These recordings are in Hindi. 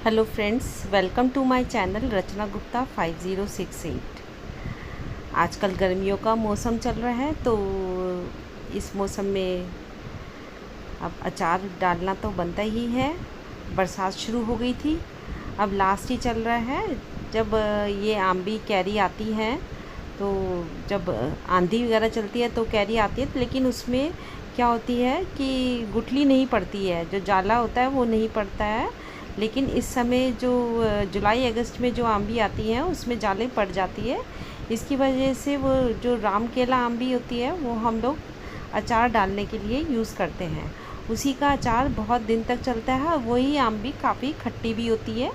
Hello friends, welcome to my channel Rachna Gupta 5068। आजकल गर्मियों का मौसम चल रहा है, तो इस मौसम में अब अचार डालना तो बनता ही है। बरसात शुरू हो गई थी, अब लास्ट ही चल रहा है। जब ये आंबी कैरी आती है, तो जब आंधी वगैरह चलती है तो कैरी आती है, लेकिन उसमें क्या होती है कि गुठली नहीं पड़ती है, जो जाला होता है वो नहीं पड़ता है। लेकिन इस समय जो जुलाई अगस्त में जो आंबी आती है उसमें जाले पड़ जाती है। इसकी वजह से वो जो राम केला आंबी होती है वो हम लोग अचार डालने के लिए यूज़ करते हैं। उसी का अचार बहुत दिन तक चलता है। वही आंबी काफ़ी खट्टी भी होती है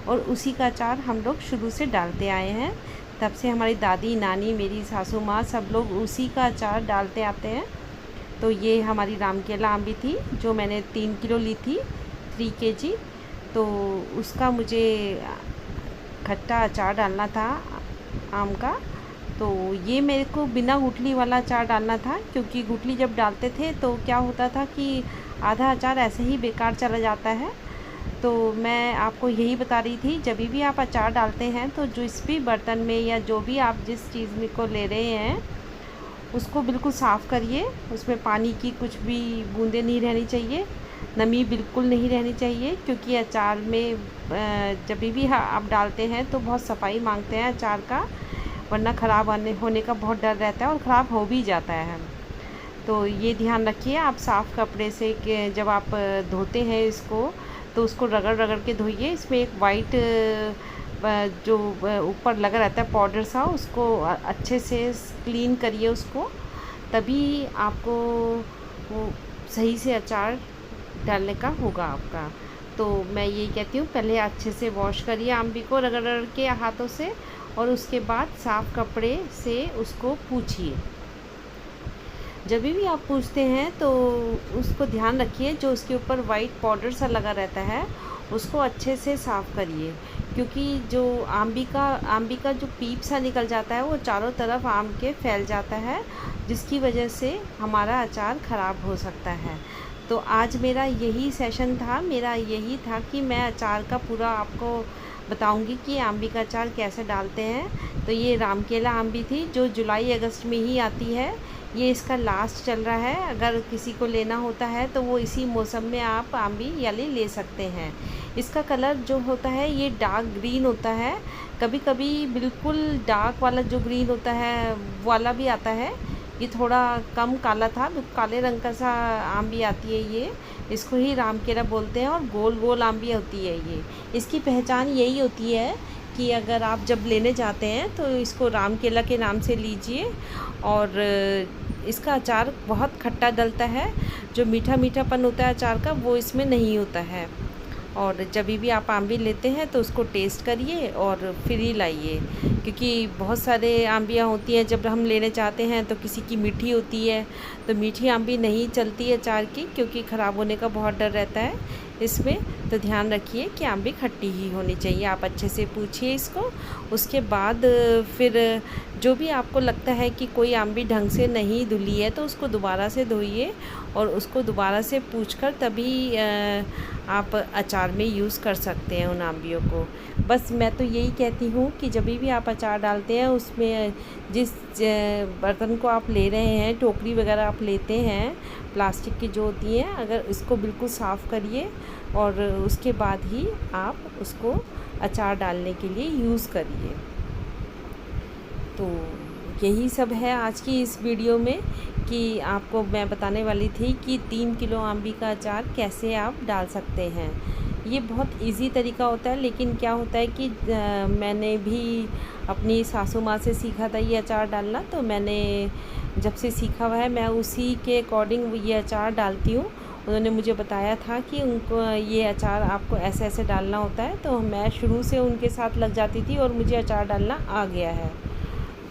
और उसी का अचार हम लोग शुरू से डालते आए हैं। तब से हमारी दादी, नानी, मेरी सासू माँ सब लोग उसी का अचार डालते आते हैं। तो ये हमारी राम केला आंबी थी जो मैंने 3 किलो ली थी, 3 kg। तो उसका मुझे खट्टा अचार डालना था आम का। तो ये मेरे को बिना गुठली वाला अचार डालना था, क्योंकि गुठली जब डालते थे तो क्या होता था कि आधा अचार ऐसे ही बेकार चला जाता है। तो मैं आपको यही बता रही थी, जब भी आप अचार डालते हैं तो जिस भी बर्तन में या जो भी आप जिस चीज़ में को ले रहे हैं उसको बिल्कुल साफ़ करिए। उसमें पानी की कुछ भी बूंदें नहीं रहनी चाहिए, नमी बिल्कुल नहीं रहनी चाहिए, क्योंकि अचार में जब भी आप डालते हैं तो बहुत सफाई मांगते हैं अचार का, वरना ख़राब होने का बहुत डर रहता है और ख़राब हो भी जाता है। तो ये ध्यान रखिए, आप साफ़ कपड़े से जब आप धोते हैं इसको तो उसको रगड़ रगड़ के धोइए। इसमें एक वाइट जो ऊपर लगा रहता है पाउडर सा, उसको अच्छे से क्लीन करिए उसको, तभी आपको वो सही से अचार डालने का होगा आपका। तो मैं यही कहती हूँ, पहले अच्छे से वॉश करिए आंबी को रगड़ रगड़ के हाथों से, और उसके बाद साफ़ कपड़े से उसको पूछिए। जब भी आप पूछते हैं तो उसको ध्यान रखिए, जो उसके ऊपर वाइट पाउडर सा लगा रहता है उसको अच्छे से साफ़ करिए, क्योंकि जो आंबी का जो पीप सा निकल जाता है वो चारों तरफ आम के फैल जाता है, जिसकी वजह से हमारा अचार ख़राब हो सकता है। तो आज मेरा यही सेशन था, मेरा यही था कि मैं अचार का पूरा आपको बताऊंगी कि आंबी का अचार कैसे डालते हैं। तो ये राम केला आंबी थी जो जुलाई अगस्त में ही आती है, ये इसका लास्ट चल रहा है। अगर किसी को लेना होता है तो वो इसी मौसम में आप आंबी याली ले सकते हैं। इसका कलर जो होता है ये डार्क ग्रीन होता है, कभी कभी बिल्कुल डार्क वाला जो ग्रीन होता है वाला भी आता है। ये थोड़ा कम काला था, काले रंग का सा आंबी आती है ये, इसको ही राम केला बोलते हैं, और गोल गोल आंबी होती है ये। इसकी पहचान यही होती है कि अगर आप जब लेने जाते हैं तो इसको राम केला के नाम से लीजिए। और इसका अचार बहुत खट्टा डलता है, जो मीठा मीठापन होता है अचार का वो इसमें नहीं होता है। और जब भी आप आंबी लेते हैं तो उसको टेस्ट करिए और फिर ही लाइए, क्योंकि बहुत सारे आंबियाँ होती हैं जब हम लेने चाहते हैं तो किसी की मीठी होती है, तो मीठी आंबी नहीं चलती है अचार की, क्योंकि ख़राब होने का बहुत डर रहता है इसमें। तो ध्यान रखिए कि आंबी खट्टी ही होनी चाहिए। आप अच्छे से पूछिए इसको, उसके बाद फिर जो भी आपको लगता है कि कोई आंबी ढंग से नहीं धुली है तो उसको दोबारा से धोइए और उसको दोबारा से पूछकर तभी आप अचार में यूज़ कर सकते हैं उन आंबियों को। बस मैं तो यही कहती हूँ कि जब भी आप अचार डालते हैं उसमें जिस बर्तन को आप ले रहे हैं, टोकरी वगैरह आप लेते हैं प्लास्टिक की जो होती हैं, अगर इसको बिल्कुल साफ़ करिए और उसके बाद ही आप उसको अचार डालने के लिए यूज़ करिए। तो यही सब है आज की इस वीडियो में, कि आपको मैं बताने वाली थी कि 3 किलो आंबी का अचार कैसे आप डाल सकते हैं। ये बहुत इजी तरीका होता है, लेकिन क्या होता है कि मैंने भी अपनी सासू माँ से सीखा था ये अचार डालना, तो मैंने जब से सीखा हुआ है मैं उसी के अकॉर्डिंग ये अचार डालती हूँ। उन्होंने मुझे बताया था कि उनको ये अचार आपको ऐसे ऐसे डालना होता है, तो मैं शुरू से उनके साथ लग जाती थी और मुझे अचार डालना आ गया है।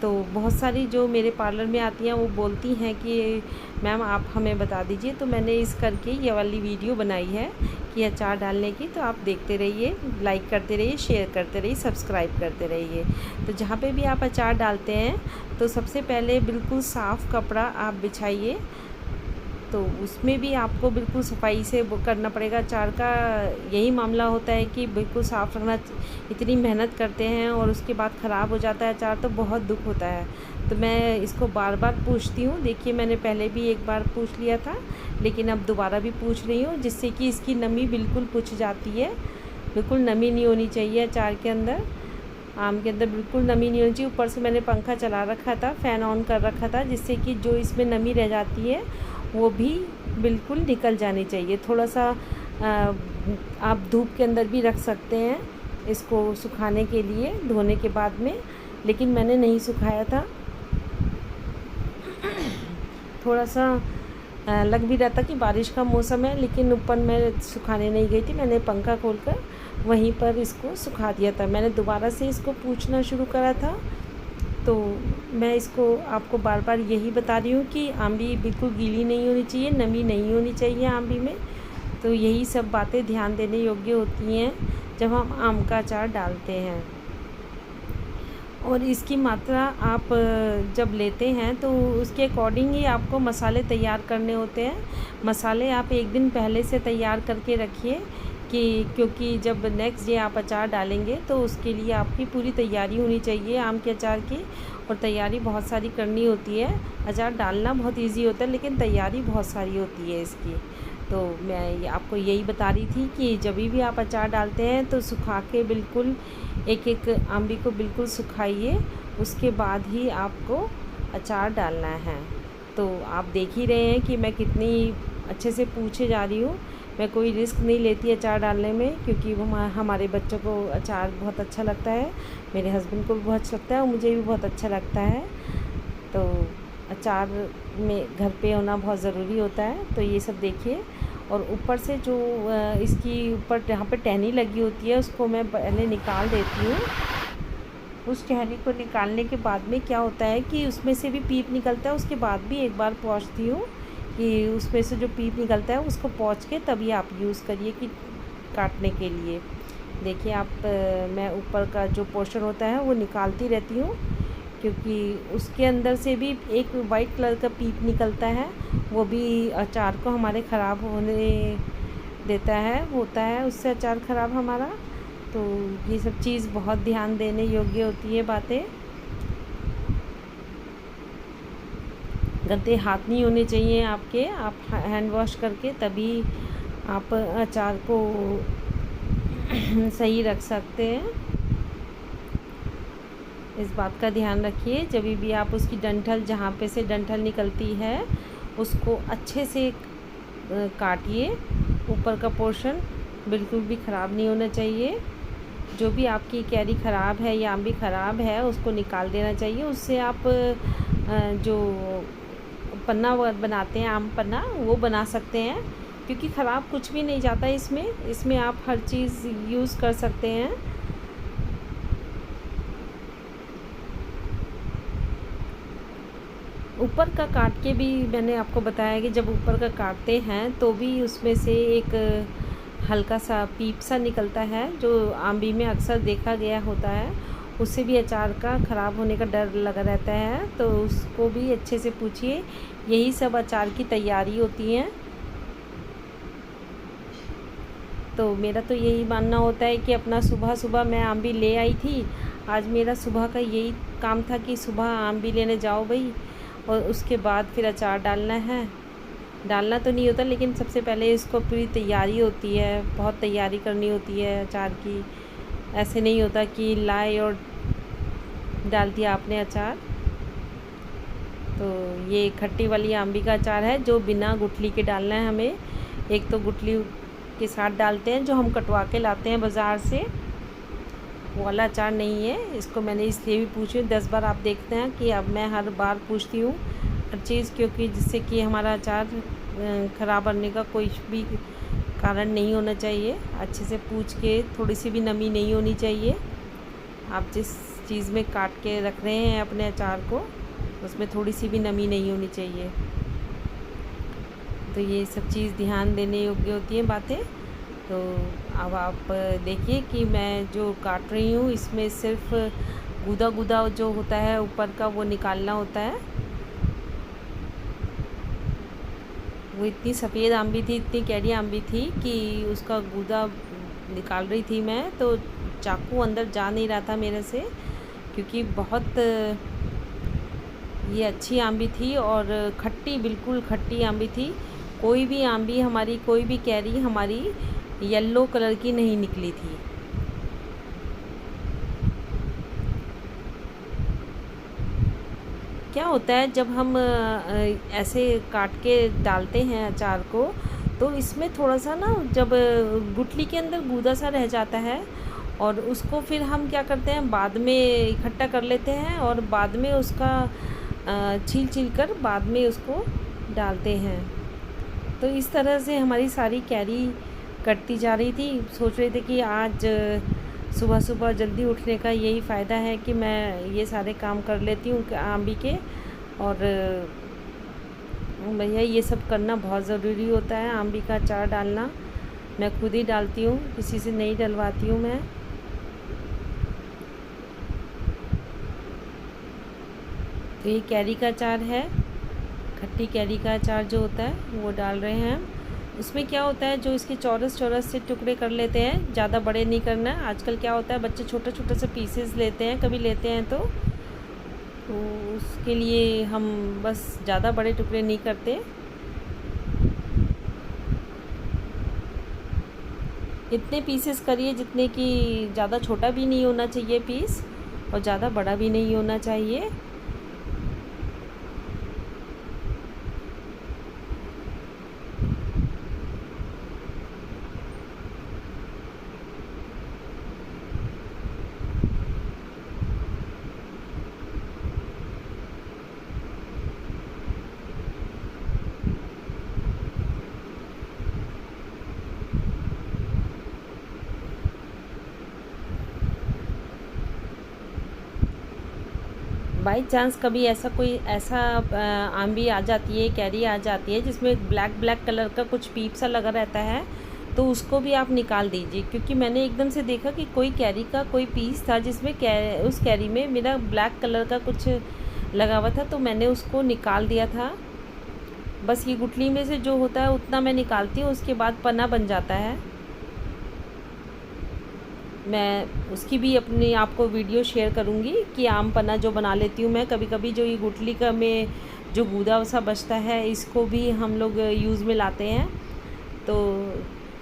तो बहुत सारी जो मेरे पार्लर में आती हैं वो बोलती हैं कि मैम आप हमें बता दीजिए, तो मैंने इस करके ये वाली वीडियो बनाई है कि अचार डालने की। तो आप देखते रहिए, लाइक करते रहिए, शेयर करते रहिए, सब्सक्राइब करते रहिए। तो जहाँ पे भी आप अचार डालते हैं तो सबसे पहले बिल्कुल साफ़ कपड़ा आप बिछाइए, तो उसमें भी आपको बिल्कुल सफाई से वो करना पड़ेगा। अचार का यही मामला होता है कि बिल्कुल साफ़ रखना। इतनी मेहनत करते हैं और उसके बाद ख़राब हो जाता है अचार, तो बहुत दुख होता है। तो मैं इसको बार बार पूछती हूँ। देखिए, मैंने पहले भी एक बार पूछ लिया था, लेकिन अब दोबारा भी पूछ रही हूँ, जिससे कि इसकी नमी बिल्कुल पुछ जाती है। बिल्कुल नमी नहीं होनी चाहिए अचार के अंदर, आम के अंदर बिल्कुल नमी नहीं होनी चाहिए। ऊपर से मैंने पंखा चला रखा था, फ़ैन ऑन कर रखा था, जिससे कि जो इसमें नमी रह जाती है वो भी बिल्कुल निकल जानी चाहिए। थोड़ा सा आप धूप के अंदर भी रख सकते हैं इसको सुखाने के लिए, धोने के बाद में, लेकिन मैंने नहीं सुखाया था। थोड़ा सा लग भी रहा था कि बारिश का मौसम है, लेकिन ऊपर मैं सुखाने नहीं गई थी। मैंने पंखा खोलकर वहीं पर इसको सुखा दिया था। मैंने दोबारा से इसको पूछना शुरू करा था। तो मैं इसको आपको बार बार यही बता रही हूँ कि आंबी बिल्कुल गीली नहीं होनी चाहिए, नमी नहीं होनी चाहिए आंबी में। तो यही सब बातें ध्यान देने योग्य होती हैं जब हम आम का अचार डालते हैं। और इसकी मात्रा आप जब लेते हैं तो उसके अकॉर्डिंग ही आपको मसाले तैयार करने होते हैं। मसाले आप एक दिन पहले से तैयार करके रखिए, क्योंकि जब नेक्स्ट डे आप अचार डालेंगे तो उसके लिए आपकी पूरी तैयारी होनी चाहिए आम के अचार की। और तैयारी बहुत सारी करनी होती है। अचार डालना बहुत इजी होता है, लेकिन तैयारी बहुत सारी होती है इसकी। तो मैं आपको यही बता रही थी कि जब भी आप अचार डालते हैं तो सुखा के बिल्कुल एक एक आंबी को बिल्कुल सुखाइए, उसके बाद ही आपको अचार डालना है। तो आप देख ही रहे हैं कि मैं कितनी अच्छे से पूछे जा रही हूँ। मैं कोई रिस्क नहीं लेती अचार डालने में, क्योंकि वो हमारे बच्चों को अचार बहुत अच्छा लगता है, मेरे हस्बैंड को भी बहुत अच्छा लगता है और मुझे भी बहुत अच्छा लगता है। तो अचार में घर पे होना बहुत ज़रूरी होता है। तो ये सब देखिए। और ऊपर से जो इसकी ऊपर यहाँ पे टहनी लगी होती है, उसको मैं पहले निकाल देती हूँ। उस टहनी को निकालने के बाद में क्या होता है कि उसमें से भी पीप निकलता है। उसके बाद भी एक बार पोंछती हूँ कि उसमें से जो पीप निकलता है उसको पोंछ के तभी आप यूज़ करिए कि काटने के लिए। देखिए आप, मैं ऊपर का जो पोर्शन होता है वो निकालती रहती हूँ, क्योंकि उसके अंदर से भी एक वाइट कलर का पीप निकलता है, वो भी अचार को हमारे ख़राब होने देता है, होता है उससे अचार ख़राब हमारा। तो ये सब चीज़ बहुत ध्यान देने योग्य होती है बातें। गंदे हाथ नहीं होने चाहिए आपके, आप हैंड वॉश करके तभी आप अचार को सही रख सकते हैं। इस बात का ध्यान रखिए। जब भी आप उसकी डंठल, जहाँ पे से डंठल निकलती है, उसको अच्छे से काटिए। ऊपर का पोर्शन बिल्कुल भी ख़राब नहीं होना चाहिए। जो भी आपकी कैरी ख़राब है या आंबी ख़राब है उसको निकाल देना चाहिए। उससे आप जो पन्ना बनाते हैं, आम पन्ना, वो बना सकते हैं, क्योंकि ख़राब कुछ भी नहीं जाता इसमें आप हर चीज़ यूज़ कर सकते हैं। ऊपर का काट के भी मैंने आपको बताया कि जब ऊपर का काटते हैं तो भी उसमें से एक हल्का सा पीप सा निकलता है, जो आंबी में अक्सर देखा गया होता है। उससे भी अचार का ख़राब होने का डर लगा रहता है, तो उसको भी अच्छे से पूछिए। यही सब अचार की तैयारी होती है। तो मेरा तो यही मानना होता है कि अपना सुबह सुबह मैं आंबी ले आई थी। आज मेरा सुबह का यही काम था कि सुबह आंबी लेने जाओ भाई, और उसके बाद फिर अचार डालना है। डालना तो नहीं होता, लेकिन सबसे पहले इसको पूरी तैयारी होती है, बहुत तैयारी करनी होती है अचार की। ऐसे नहीं होता कि लाए और डाल दिया आपने अचार। तो ये खट्टी वाली आंबी का अचार है, जो बिना गुठली के डालना है हमें। एक तो गुठली के साथ डालते हैं, जो हम कटवा के लाते हैं बाज़ार से, वो वाला अचार नहीं है। इसको मैंने इसलिए भी पूछी, 10 बार आप देखते हैं कि अब मैं हर बार पूछती हूँ हर चीज़, क्योंकि जिससे कि हमारा अचार ख़राब होने का कोई भी कारण नहीं होना चाहिए। अच्छे से पूछ के, थोड़ी सी भी नमी नहीं होनी चाहिए। आप जिस चीज़ में काट के रख रहे हैं अपने अचार को, उसमें थोड़ी सी भी नमी नहीं होनी चाहिए। तो ये सब चीज़ ध्यान देने योग्य होती हैं बातें। तो अब आप देखिए कि मैं जो काट रही हूँ, इसमें सिर्फ गूदा गूदा जो होता है ऊपर का, वो निकालना होता है। वो इतनी सफ़ेद आम थी, इतनी कैरी आम थी कि उसका गूदा निकाल रही थी मैं, तो चाकू अंदर जा नहीं रहा था मेरे से, क्योंकि बहुत ये अच्छी आम थी और खट्टी, बिल्कुल खट्टी आम थी। कोई भी आम हमारी, कोई भी कैरी हमारी येलो कलर की नहीं निकली थी। क्या होता है जब हम ऐसे काट के डालते हैं अचार को, तो इसमें थोड़ा सा ना, जब गुठली के अंदर गूदा सा रह जाता है, और उसको फिर हम क्या करते हैं, बाद में इकट्ठा कर लेते हैं और बाद में उसका छील छील कर बाद में उसको डालते हैं। तो इस तरह से हमारी सारी कैरी कटती जा रही थी। सोच रहे थे कि आज सुबह सुबह जल्दी उठने का यही फ़ायदा है कि मैं ये सारे काम कर लेती हूँ आंबी के, और भैया ये सब करना बहुत ज़रूरी होता है। आंबी का अचार डालना मैं खुद ही डालती हूँ, किसी से नहीं डलवाती हूँ मैं। तो ये कैरी का अचार है, खट्टी कैरी का अचार जो होता है वो डाल रहे हैं। उसमें क्या होता है, जो इसके चौरस चौरस से टुकड़े कर लेते हैं, ज़्यादा बड़े नहीं करना। आजकल क्या होता है, बच्चे छोटे छोटे से पीसेस लेते हैं, कभी लेते हैं तो उसके लिए हम बस ज़्यादा बड़े टुकड़े नहीं करते। इतने पीसेस करिए जितने कि ज़्यादा छोटा भी नहीं होना चाहिए पीस, और ज़्यादा बड़ा भी नहीं होना चाहिए। बाई चांस कभी ऐसा कोई आम भी आ जाती है, कैरी आ जाती है जिसमें ब्लैक ब्लैक कलर का कुछ पीप सा लगा रहता है, तो उसको भी आप निकाल दीजिए। क्योंकि मैंने एकदम से देखा कि कोई कैरी का कोई पीस था जिसमें उस कैरी में मेरा ब्लैक कलर का कुछ लगा हुआ था, तो मैंने उसको निकाल दिया था। बस ये गुठली में से जो होता है उतना मैं निकालती हूँ, उसके बाद पन्ना बन जाता है। मैं उसकी भी अपनी आपको वीडियो शेयर करूँगी कि आम पन्ना जो बना लेती हूँ मैं। कभी कभी जो ये गुठली का में जो गूदा सा बचता है, इसको भी हम लोग यूज़ में लाते हैं। तो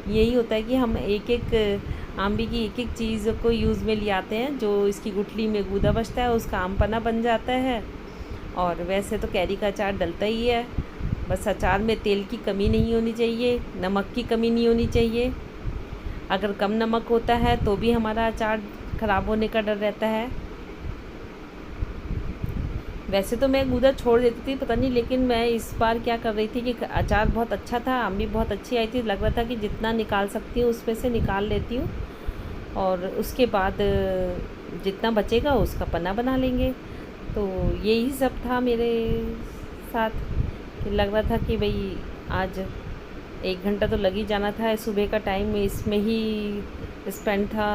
यही होता है कि हम एक एक आंबी की एक एक चीज़ को यूज़ में ले आते हैं। जो इसकी गुठली में गूदा बचता है उसका आम पन्ना बन जाता है। और वैसे तो कैरी का अचार डलता ही है, बस अचार में तेल की कमी नहीं होनी चाहिए, नमक की कमी नहीं होनी चाहिए। अगर कम नमक होता है तो भी हमारा अचार ख़राब होने का डर रहता है। वैसे तो मैं गूदा छोड़ देती थी, पता नहीं, लेकिन मैं इस बार क्या कर रही थी कि अचार बहुत अच्छा था, आम भी बहुत अच्छी आई थी, लग रहा था कि जितना निकाल सकती हूँ उसमें से निकाल लेती हूँ, और उसके बाद जितना बचेगा उसका पन्ना बना लेंगे। तो यही सब था मेरे साथ कि लग रहा था कि भाई आज 1 घंटा तो लग ही जाना था, सुबह का टाइम इसमें ही स्पेंड था।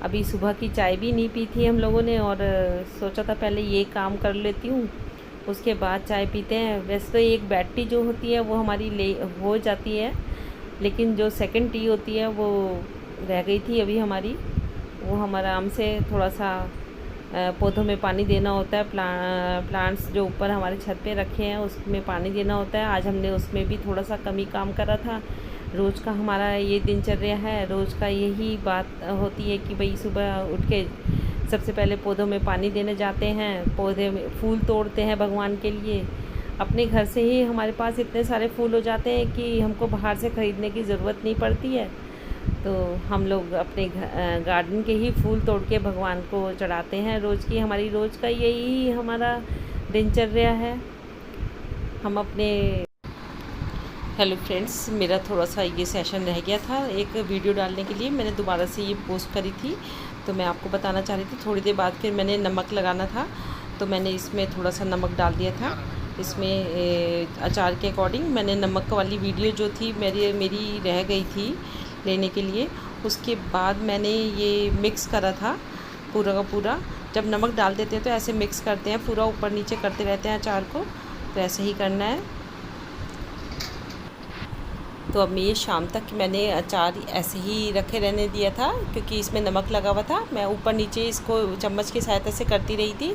अभी सुबह की चाय भी नहीं पी थी हम लोगों ने, और सोचा था पहले ये काम कर लेती हूँ उसके बाद चाय पीते हैं। वैसे तो एक बेड टी जो होती है वो हमारी हो जाती है, लेकिन जो सेकंड टी होती है वो रह गई थी अभी हमारी। वो हम आराम से थोड़ा सा पौधों में पानी देना होता है। प्लांट्स जो ऊपर हमारे छत पे रखे हैं उसमें पानी देना होता है। आज हमने उसमें भी थोड़ा सा कमी काम करा था। रोज़ का हमारा ये दिनचर्या है, रोज़ का यही बात होती है कि भाई सुबह उठ के सबसे पहले पौधों में पानी देने जाते हैं, पौधे में फूल तोड़ते हैं भगवान के लिए। अपने घर से ही हमारे पास इतने सारे फूल हो जाते हैं कि हमको बाहर से ख़रीदने की ज़रूरत नहीं पड़ती है। तो हम लोग अपने गार्डन के ही फूल तोड़ के भगवान को चढ़ाते हैं। रोज़ की हमारी रोज़ का यही हमारा दिनचर्या है। हम अपने हेलो फ्रेंड्स, मेरा थोड़ा सा ये सेशन रह गया था एक वीडियो डालने के लिए, मैंने दोबारा से ये पोस्ट करी थी, तो मैं आपको बताना चाह रही थी। थोड़ी देर बाद फिर मैंने नमक लगाना था, तो मैंने इसमें थोड़ा सा नमक डाल दिया था। इसमें अचार के अकॉर्डिंग मैंने नमक वाली वीडियो जो थी मेरी रह गई थी लेने के लिए, उसके बाद मैंने ये मिक्स करा था पूरा का पूरा। जब नमक डाल देते हैं तो ऐसे मिक्स करते हैं, पूरा ऊपर नीचे करते रहते हैं अचार को, तो ऐसे ही करना है। तो अब मैं ये शाम तक मैंने अचार ऐसे ही रखे रहने दिया था, क्योंकि इसमें नमक लगा हुआ था। मैं ऊपर नीचे इसको चम्मच की सहायता से करती रही थी।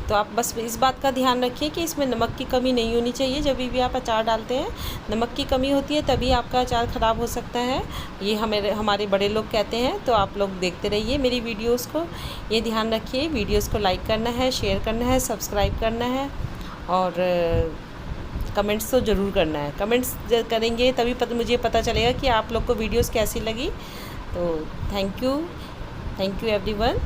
तो आप बस इस बात का ध्यान रखिए कि इसमें नमक की कमी नहीं होनी चाहिए। जब भी आप अचार डालते हैं, नमक की कमी होती है तभी आपका अचार ख़राब हो सकता है। ये हमारे बड़े लोग कहते हैं। तो आप लोग देखते रहिए मेरी वीडियोज़ को, ये ध्यान रखिए। वीडियोज़ को लाइक करना है, शेयर करना है, सब्सक्राइब करना है और कमेंट्स तो ज़रूर करना है। कमेंट्स करेंगे तभी मुझे पता चलेगा कि आप लोग को वीडियोस कैसी लगी। तो थैंक यू एवरीवन।